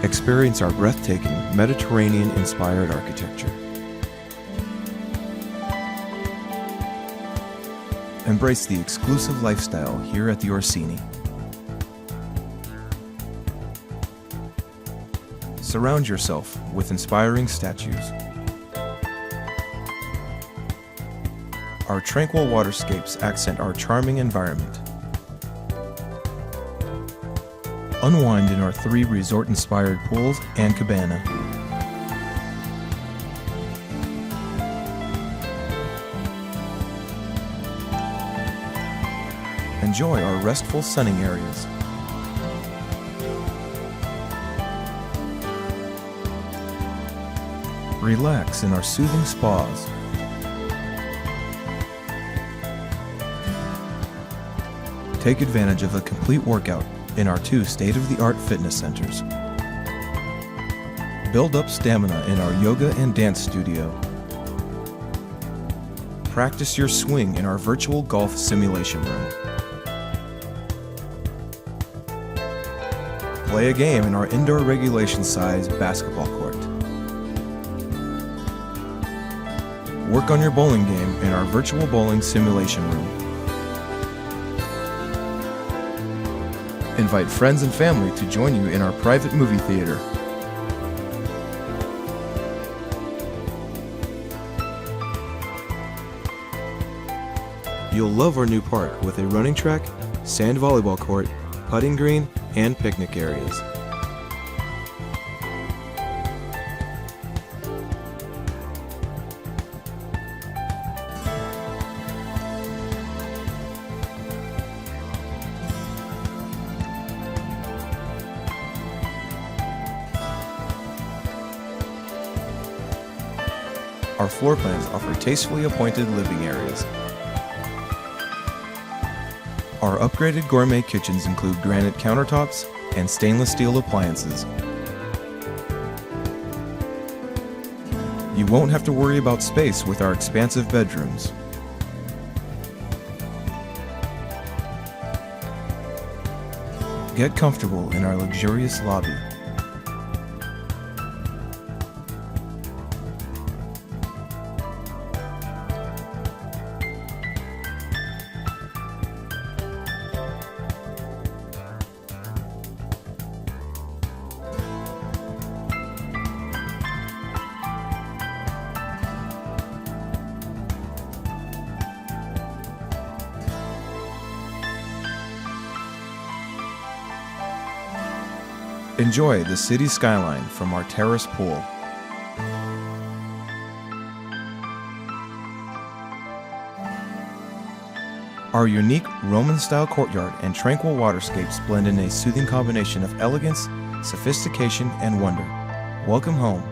Experience our breathtaking Mediterranean-inspired architecture. Embrace the exclusive lifestyle here at the Orsini. Surround yourself with inspiring statues. Our tranquil waterscapes accent our charming environment. Unwind in our 3 resort-inspired pools and cabana. Enjoy our restful sunning areas. Relax in our soothing spas. Take advantage of a complete workout in our 2 state-of-the-art fitness centers. Build up stamina in our yoga and dance studio. Practice your swing in our virtual golf simulation room. Play a game in our indoor regulation-sized basketball court. Work on your bowling game in our virtual bowling simulation room. Invite friends and family to join you in our private movie theater. You'll love our new park with a running track, sand volleyball court, putting green, and picnic areas. Our floor plans offer tastefully appointed living areas. Our upgraded gourmet kitchens include granite countertops and stainless steel appliances. You won't have to worry about space with our expansive bedrooms. Get comfortable in our luxurious lobby. Enjoy the city skyline from our terrace pool. Our unique Roman-style courtyard and tranquil waterscapes blend in a soothing combination of elegance, sophistication, and wonder. Welcome home.